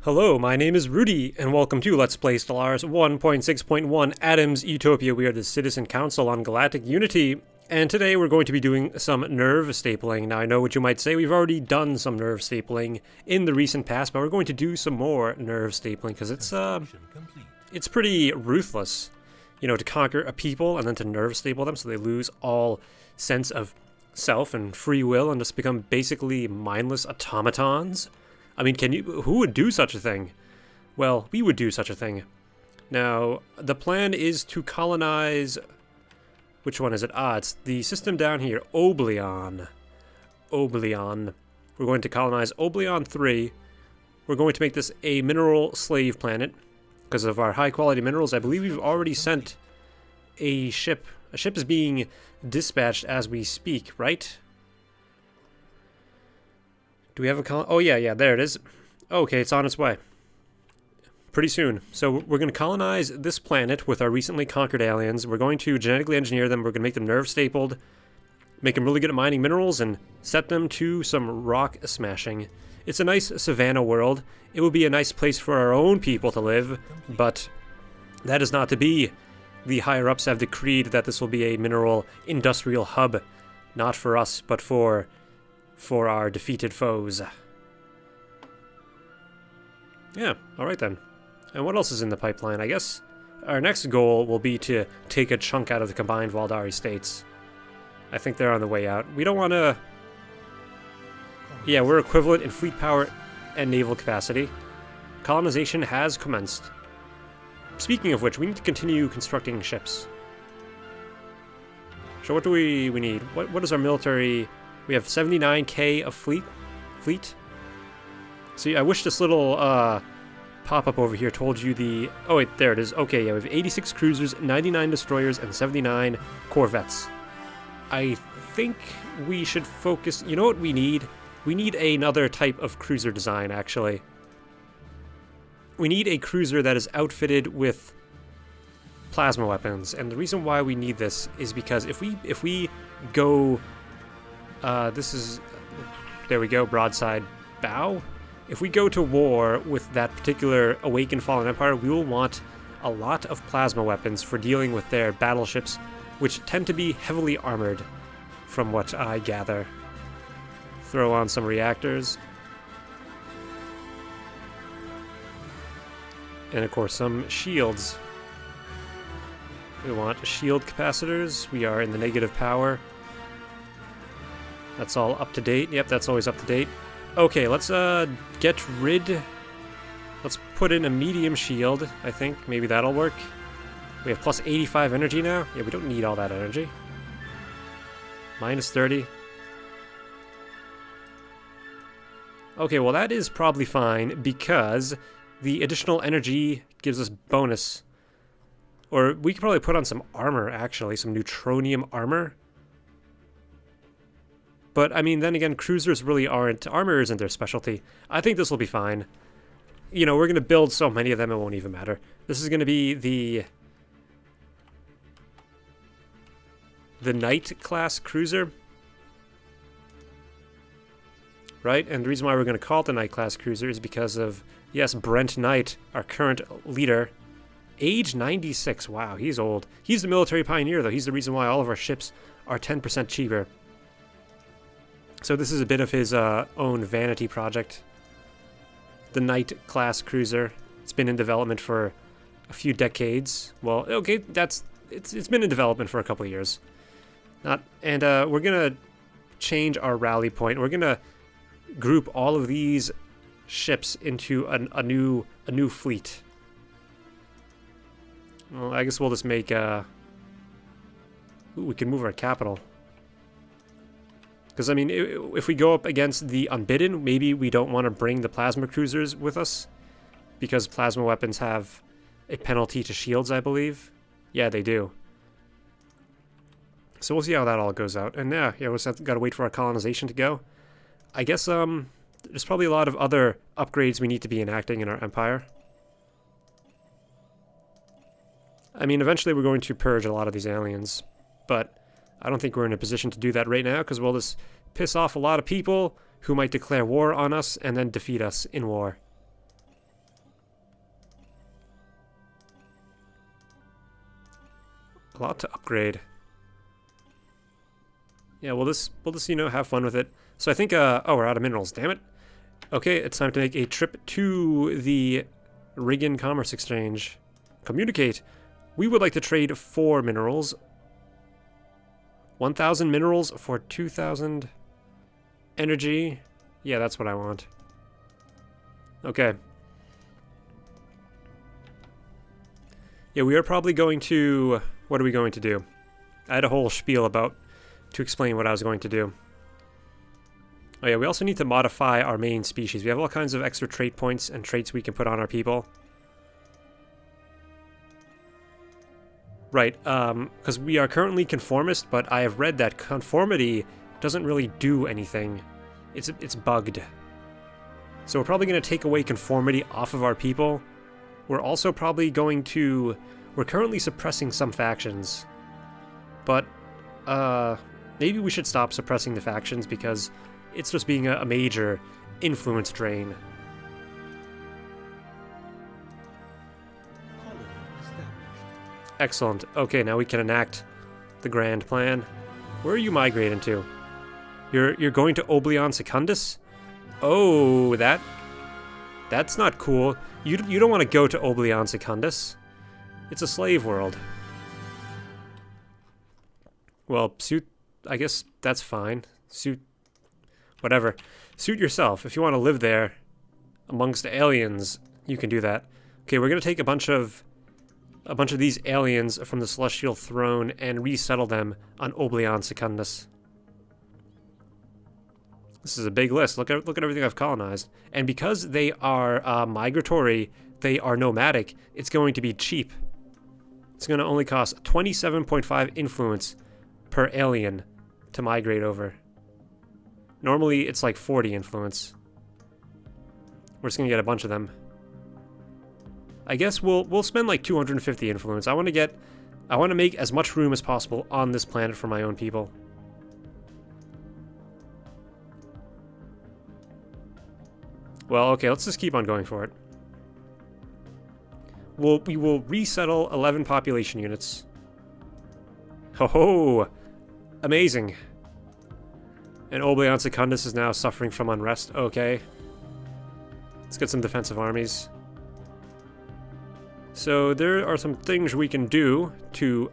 Hello, my name is Rudy, and welcome to Let's Play Stellaris 1.6.1 Adams Utopia. We are the Citizen Council on Galactic Unity, and today we're going to be doing some nerve stapling. Now, I know what you might say, we've already done some nerve stapling in the recent past, but we're going to do some more nerve stapling, because it's pretty ruthless, you know, to conquer a people and then to nerve staple them so they lose all sense of self and free will and just become basically mindless automatons. I mean, who would do such a thing? Well, we would do such a thing. Now, the plan is to colonize... Which one is it? Ah, it's the system down here, Oblion. Oblion. We're going to colonize Oblion 3. We're going to make this a mineral slave planet. Because of our high-quality minerals, I believe we've already sent a ship. A ship is being dispatched as we speak, right? Do we have a oh, yeah, there it is. Okay, it's on its way. Pretty soon. So we're going to colonize this planet with our recently conquered aliens. We're going to genetically engineer them. We're going to make them nerve stapled, make them really good at mining minerals, and set them to some rock smashing. It's a nice savanna world. It will be a nice place for our own people to live, but that is not to be. The higher-ups have decreed that this will be a mineral industrial hub, not for us, but for our defeated foes. Yeah, alright then. And what else is in the pipeline? I guess our next goal will be to take a chunk out of the combined Waldari states. I think they're on the way out. We don't want to... Yeah, we're equivalent in fleet power and naval capacity. Colonization has commenced. Speaking of which, we need to continue constructing ships. So what do we need? What is our military... We have 79k of fleet. See, I wish this little pop-up over here told you the... Oh, wait, there it is. Okay, yeah, we have 86 cruisers, 99 destroyers, and 79 corvettes. I think we should focus... You know what we need? We need another type of cruiser design, actually. We need a cruiser that is outfitted with plasma weapons, and the reason why we need this is because if we go... this is... There we go, broadside bow. If we go to war with that particular Awakened Fallen Empire, we will want a lot of plasma weapons for dealing with their battleships, which tend to be heavily armored, from what I gather. Throw on some reactors. And of course some shields. We want shield capacitors. We are in the negative power. That's all up to date. Yep, that's always up to date. Okay, let's get rid... Let's put in a medium shield, I think. Maybe that'll work. We have plus 85 energy now. Yeah, we don't need all that energy. Minus 30. Okay, well that is probably fine because the additional energy gives us bonus. Or we could probably put on some armor, actually. Some neutronium armor. But, I mean, then again, cruisers really aren't... Armor isn't their specialty. I think this will be fine. You know, we're going to build so many of them, it won't even matter. This is going to be the Knight-class cruiser. Right? And the reason why we're going to call it the Knight-class cruiser is because of, yes, Brent Knight, our current leader. Age 96. Wow, he's old. He's the military pioneer, though. He's the reason why all of our ships are 10% cheaper. So this is a bit of his own vanity project. The Knight-class cruiser. It's been in development for a few decades. Well, okay, it's been in development for a couple of years. We're gonna change our rally point. We're gonna group all of these ships into a new fleet. Well, I guess we'll just make Ooh, we can move our capital. Because, I mean, if we go up against the Unbidden, maybe we don't want to bring the plasma cruisers with us. Because plasma weapons have a penalty to shields, I believe. Yeah, they do. So we'll see how that all goes out. And yeah, we just got to wait for our colonization to go. I guess there's probably a lot of other upgrades we need to be enacting in our empire. I mean, eventually we're going to purge a lot of these aliens. But... I don't think we're in a position to do that right now, because we'll just piss off a lot of people who might declare war on us and then defeat us in war. A lot to upgrade. Yeah, we'll just you know, have fun with it. So I think oh, we're out of minerals, damn it. Okay, it's time to make a trip to the Riggin Commerce Exchange. Communicate. We would like to trade 4 minerals. 1,000 minerals for 2,000 energy. Yeah, that's what I want. Okay. Yeah, we are probably going to... What are we going to do? I had a whole spiel about... to explain what I was going to do. Oh yeah, we also need to modify our main species. We have all kinds of extra trait points and traits we can put on our people. Right, because we are currently conformist, but I have read that conformity doesn't really do anything. It's bugged. So we're probably going to take away conformity off of our people. We're also probably going to... We're currently suppressing some factions. But, maybe we should stop suppressing the factions because it's just being a major influence drain. Excellent. Okay, now we can enact the grand plan. Where are you migrating to? You're going to Oblion Secundus? Oh, that's not cool. You don't want to go to Oblion Secundus. It's a slave world. Well, suit... I guess that's fine. Suit... Whatever. Suit yourself. If you want to live there amongst the aliens, you can do that. Okay, we're going to take a bunch of these aliens from the Celestial Throne and resettle them on Oblion Secundus. This is a big list. Look at everything I've colonized. And because they are migratory, they are nomadic, it's going to be cheap. It's going to only cost 27.5 influence per alien to migrate over. Normally, it's like 40 influence. We're just going to get a bunch of them. I guess we'll spend like 250 influence. I want to make as much room as possible on this planet for my own people. Well, okay, let's just keep on going for it. We will resettle 11 population units. Ho ho! Amazing. And Oblion Secundus is now suffering from unrest. Okay. Let's get some defensive armies. So there are some things we can do to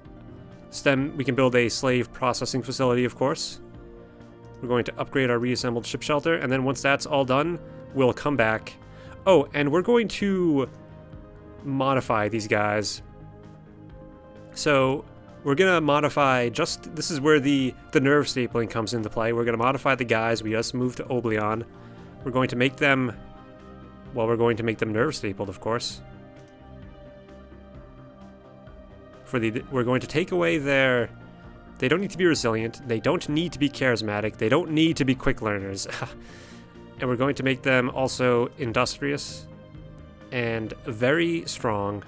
stem... We can build a slave processing facility, of course. We're going to upgrade our reassembled ship shelter, and then once that's all done, we'll come back. Oh, and we're going to modify these guys. So we're going to modify just... This is where the nerve stapling comes into play. We're going to modify the guys we just moved to Oblion. We're going to make them... Well, we're going to make them nerve stapled, of course. We're going to take away their... They don't need to be resilient. They don't need to be charismatic. They don't need to be quick learners. And we're going to make them also industrious and very strong.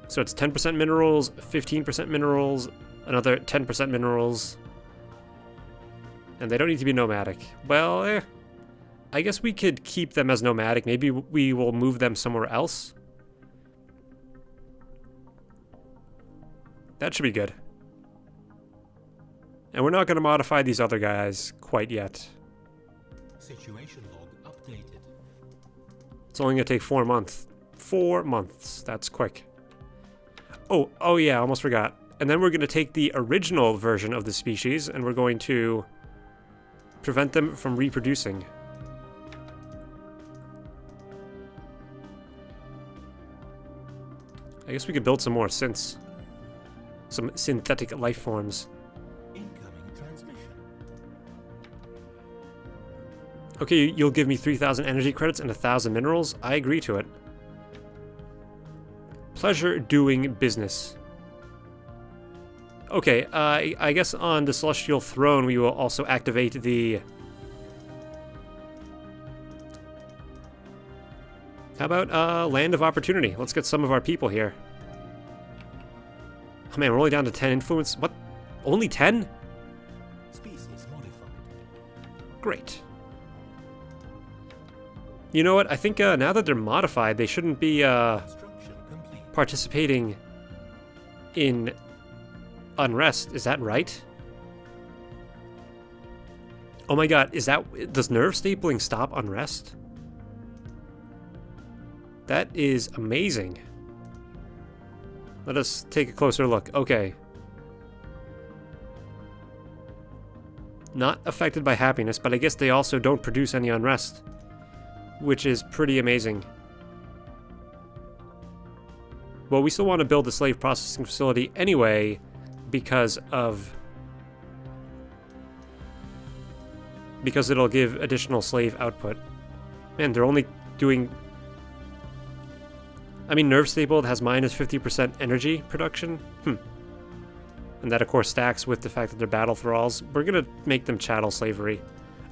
So it's 10% minerals, 15% minerals, another 10% minerals. And they don't need to be nomadic. Well, I guess we could keep them as nomadic. Maybe we will move them somewhere else. That should be good. And we're not going to modify these other guys quite yet. Situation log updated. It's only going to take 4 months. 4 months. That's quick. Oh yeah, I almost forgot. And then we're going to take the original version of the species and we're going to prevent them from reproducing. I guess we could build some more synths. Some synthetic life forms. Incoming transmission. Okay, you'll give me 3,000 energy credits and 1,000 minerals. I agree to it. Pleasure doing business. Okay, I guess on the Celestial Throne we will also activate the... How about Land of Opportunity? Let's get some of our people here. Oh man, we're only down to 10 influence. What? Only 10? Species modified. Great. You know what? I think now that they're modified, they shouldn't be Construction complete. participating in unrest. Is that right? Oh my god, does nerve stapling stop unrest? That is amazing. Let us take a closer look. Okay. Not affected by happiness, but I guess they also don't produce any unrest, which is pretty amazing. Well, we still want to build the slave processing facility anyway because it'll give additional slave output. Man, they're only doing... I mean, nerve stapled has minus 50% energy production. And that, of course, stacks with the fact that they're battle thralls. We're gonna make them chattel slavery.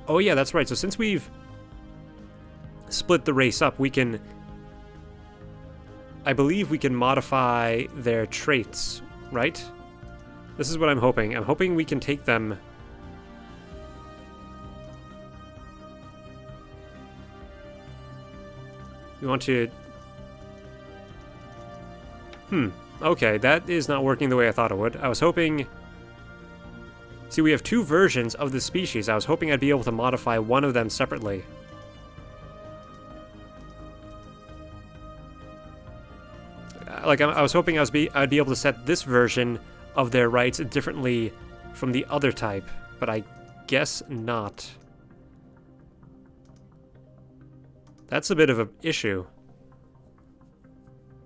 Oh yeah, that's right. So since we've split the race up, we can... I believe we can modify their traits, right? This is what I'm hoping. I'm hoping we can take them... We want to... Okay, that is not working the way I thought it would. I was hoping... See, we have two versions of the species. I was hoping I'd be able to modify one of them separately. Like, I was hoping I'd be able to set this version of their rights differently from the other type, but I guess not. That's a bit of an issue.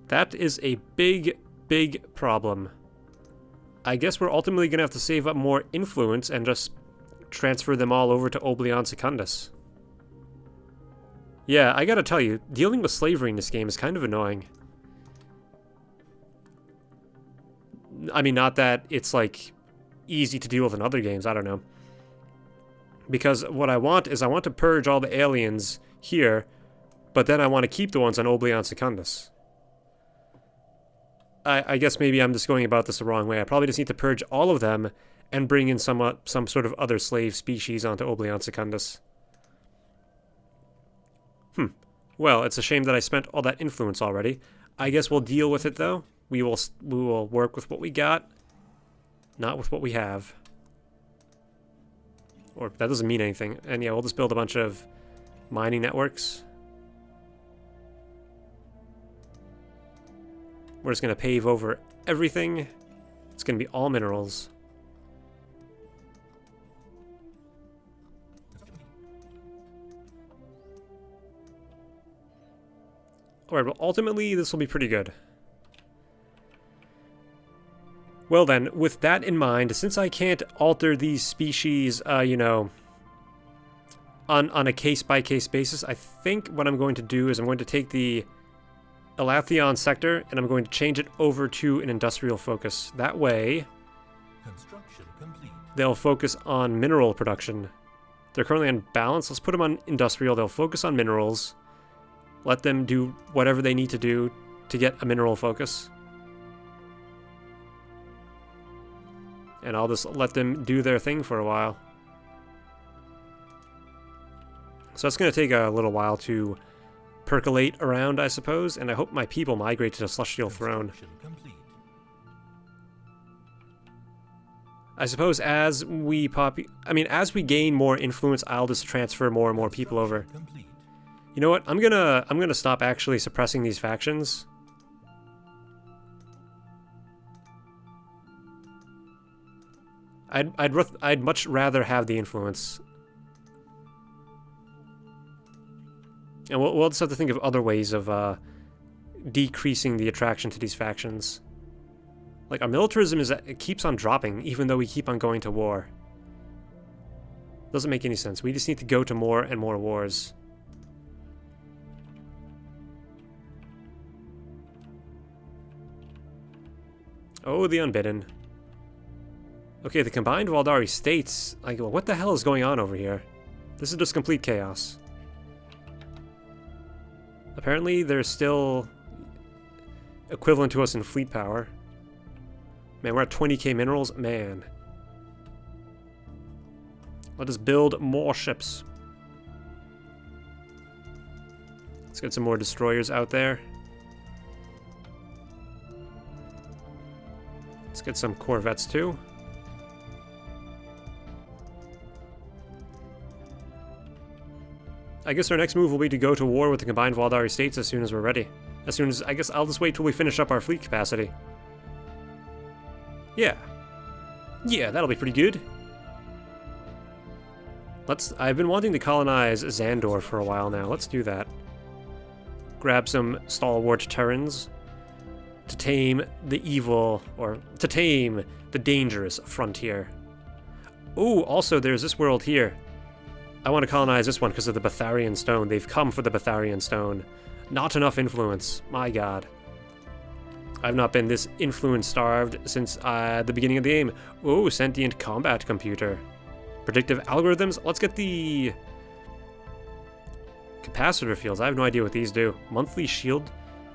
That is a big, big problem. I guess we're ultimately going to have to save up more influence and just transfer them all over to Oblion Secundus. Yeah, I gotta tell you, dealing with slavery in this game is kind of annoying. I mean, not that it's, like, easy to deal with in other games, I don't know. Because what I want is I want to purge all the aliens here, but then I want to keep the ones on Oblion Secundus. I guess maybe I'm just going about this the wrong way. I probably just need to purge all of them and bring in some sort of other slave species onto Oblion Secundus. Well, it's a shame that I spent all that influence already. I guess we'll deal with it, though. We will work with what we got, not with what we have. Or that doesn't mean anything. And yeah, we'll just build a bunch of mining networks. We're just going to pave over everything. It's going to be all minerals. Alright, well, ultimately, this will be pretty good. Well then, with that in mind, since I can't alter these species, you know, on a case-by-case basis, I think what I'm going to do is I'm going to take the Elatheon sector, and I'm going to change it over to an industrial focus. That way, Construction complete. they'll focus on mineral production. They're currently on balance. Let's put them on industrial. They'll focus on minerals. Let them do whatever they need to do to get a mineral focus. And I'll just let them do their thing for a while. So it's going to take a little while to percolate around, I suppose, and I hope my people migrate to the Celestial Throne. Complete. I suppose as we as we gain more influence, I'll just transfer more and more people over. Complete. You know what? I'm gonna stop actually suppressing these factions. I'd much rather have the influence. And we'll just have to think of other ways of decreasing the attraction to these factions. Like, our militarism it keeps on dropping, even though we keep on going to war. Doesn't make any sense. We just need to go to more and more wars. Oh, the Unbidden. Okay, the combined Waldari states... Like, what the hell is going on over here? This is just complete chaos. Apparently, they're still equivalent to us in fleet power. Man, we're at 20k minerals. Man. Let us build more ships. Let's get some more destroyers out there. Let's get some corvettes too. I guess our next move will be to go to war with the combined Valdari states as soon as we're ready. As soon as, I guess I'll just wait till we finish up our fleet capacity. Yeah. Yeah, that'll be pretty good. I've been wanting to colonize Xandor for a while now. Let's do that. Grab some stalwart Terrans to tame the evil, or to tame the dangerous frontier. Ooh, also there's this world here. I want to colonize this one because of the Betharian Stone. They've come for the Betharian Stone. Not enough influence. My god. I've not been this influence-starved since the beginning of the game. Ooh, sentient combat computer. Predictive algorithms? Let's get the capacitor fields. I have no idea what these do. Monthly shield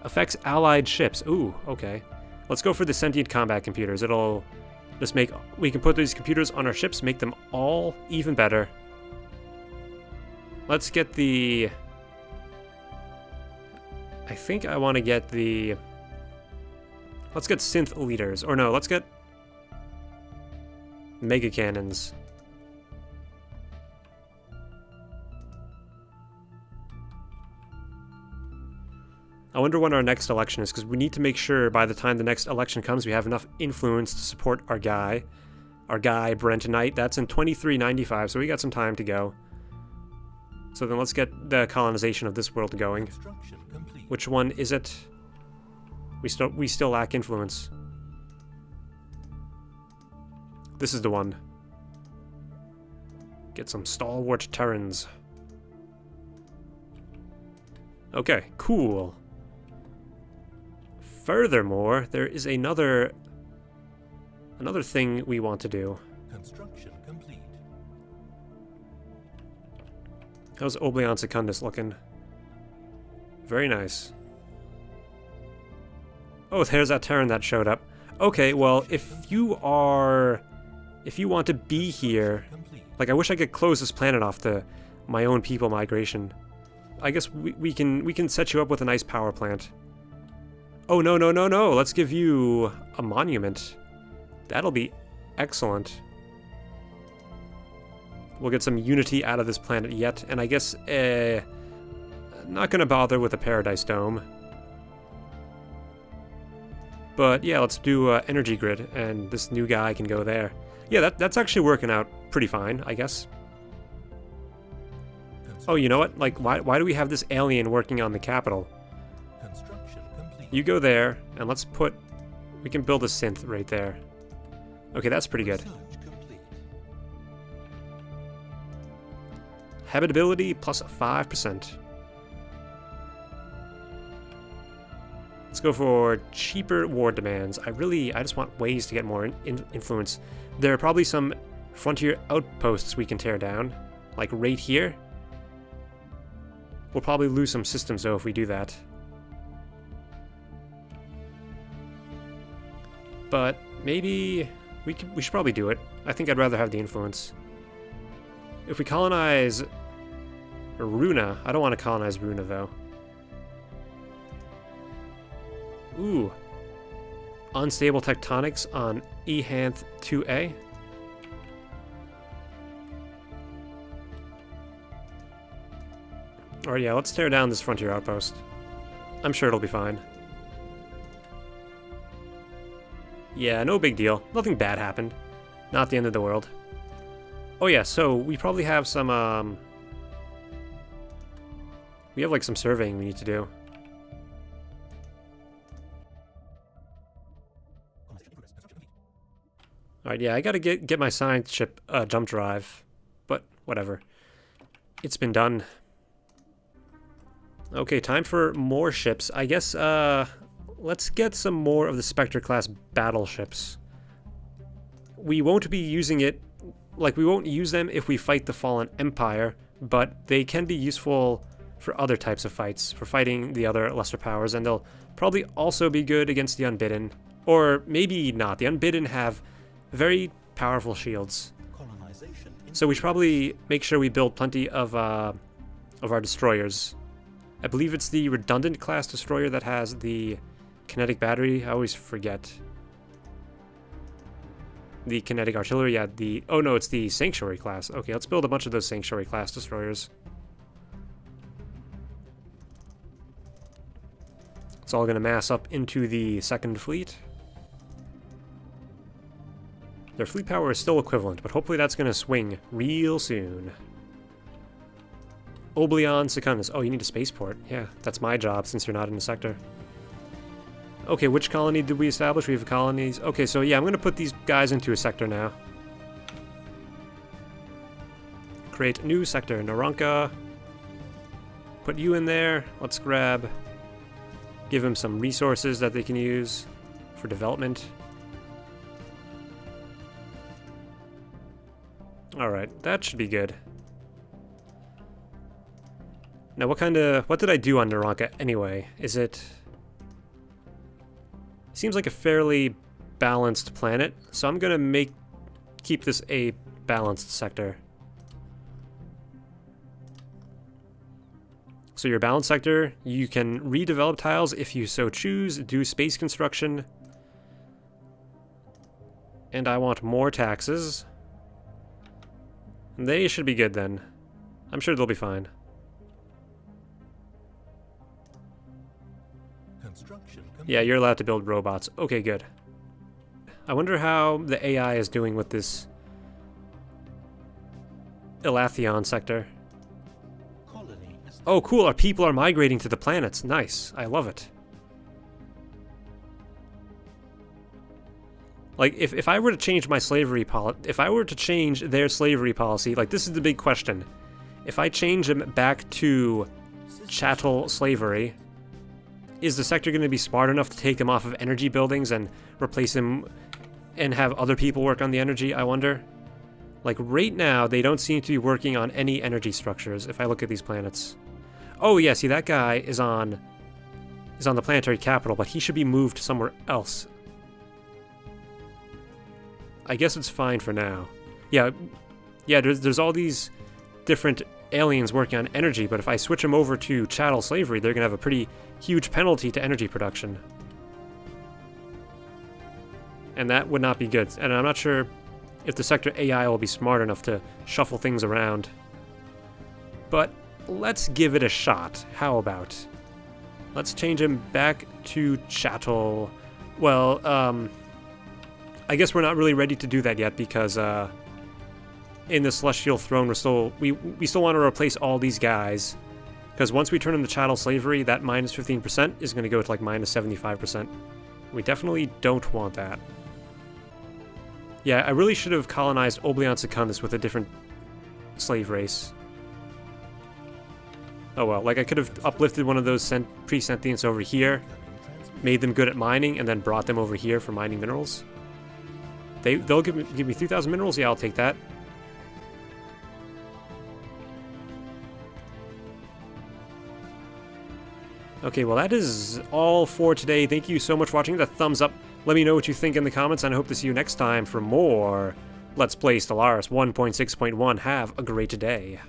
affects allied ships. Ooh, okay. Let's go for the sentient combat computers. It'll just make... We can put these computers on our ships, make them all even better. Let's get the... I think I want to get the... Let's get synth leaders. Or no, let's get mega cannons. I wonder when our next election is, because we need to make sure by the time the next election comes we have enough influence to support our guy. Our guy, Brent Knight. That's in 2395, so we got some time to go. So then let's get the colonization of this world going. Which one is it? We still lack influence. This is the one. Get some stalwart Terrans. Okay, cool. Furthermore, there is another thing we want to do. Construction complete. How's Oblion Secundus looking? Very nice. Oh, there's that Terran that showed up. Okay, well, if you want to be here, like, I wish I could close this planet off to my own people migration. I guess we can set you up with a nice power plant. Oh, no, no, no, no. Let's give you a monument. That'll be excellent. We'll get some unity out of this planet yet, and I guess, not gonna bother with a Paradise Dome. But yeah, let's do energy grid, and this new guy can go there. Yeah, that's actually working out pretty fine, I guess. Oh, you know what? Like, why do we have this alien working on the capital? You go there, and let's put... We can build a synth right there. Okay, that's pretty good. Habitability plus 5%. Let's go for cheaper war demands. I just want ways to get more influence. There are probably some frontier outposts we can tear down. Like right here. We'll probably lose some systems though if we do that. But maybe we should probably do it. I think I'd rather have the influence. If we colonize Runa, I don't want to colonize Runa though. Ooh. Unstable tectonics on Ehanth 2A. Alright, yeah, let's tear down this frontier outpost. I'm sure it'll be fine. Yeah, no big deal. Nothing bad happened. Not the end of the world. Oh yeah, so we probably have some, we have like some surveying we need to do. Alright, yeah, I gotta get my science ship jump drive. But, whatever. It's been done. Okay, time for more ships. I guess, let's get some more of the Spectre-class battleships. We won't be using it... Like, we won't use them if we fight the Fallen Empire, but they can be useful for other types of fights, for fighting the other lesser powers, and they'll probably also be good against the Unbidden. Or maybe not. The Unbidden have very powerful shields. So we should probably make sure we build plenty of our destroyers. I believe it's the Redundant class destroyer that has the kinetic battery. I always forget. The kinetic artillery, yeah, oh no, it's the Sanctuary class. Okay, let's build a bunch of those Sanctuary class destroyers. It's all going to mass up into the second fleet. Their fleet power is still equivalent, but hopefully that's going to swing real soon. Oblion Secundus. Oh, you need a spaceport. Yeah, that's my job since you're not in the sector. Okay, which colony did we establish? We have colonies. Okay, so yeah, I'm going to put these guys into a sector now. Create new sector, Naranka. Put you in there. Let's grab... Give them some resources that they can use for development. Alright, that should be good. Now what did I do on Naranka anyway? Is it... Seems like a fairly balanced planet, so I'm gonna keep this a balanced sector. So your balanced sector, you can redevelop tiles if you so choose, do space construction. And I want more taxes. They should be good then. I'm sure they'll be fine. Yeah, you're allowed to build robots. Okay, good. I wonder how the AI is doing with this Elathion sector. Oh, cool. Our people are migrating to the planets. Nice. I love it. Like, if I were to change my slavery policy, if I were to change their slavery policy, like, this is the big question. If I change them back to chattel slavery, is the sector going to be smart enough to take them off of energy buildings and replace them and have other people work on the energy, I wonder? Like, right now, they don't seem to be working on any energy structures, if I look at these planets. Oh, yeah, see, that guy is on the planetary capital, but he should be moved somewhere else. I guess it's fine for now. Yeah, there's all these different aliens working on energy, but if I switch them over to chattel slavery, they're going to have a pretty huge penalty to energy production. And that would not be good. And I'm not sure if the sector AI will be smart enough to shuffle things around. But let's give it a shot. How about? Let's change him back to chattel. Well, I guess we're not really ready to do that yet because in the Celestial Throne we still want to replace all these guys, because once we turn them to chattel slavery, that minus 15% is going to go to like minus 75%. We definitely don't want that. Yeah, I really should have colonized Oblion Secundus with a different slave race. Oh well, like I could have uplifted one of those pre-sentients over here, made them good at mining, and then brought them over here for mining minerals. They'll give me 3,000 minerals? Yeah, I'll take that. Okay, well that is all for today. Thank you so much for watching. Hit that thumbs up. Let me know what you think in the comments, and I hope to see you next time for more Let's Play Stellaris 1.6.1. Have a great day.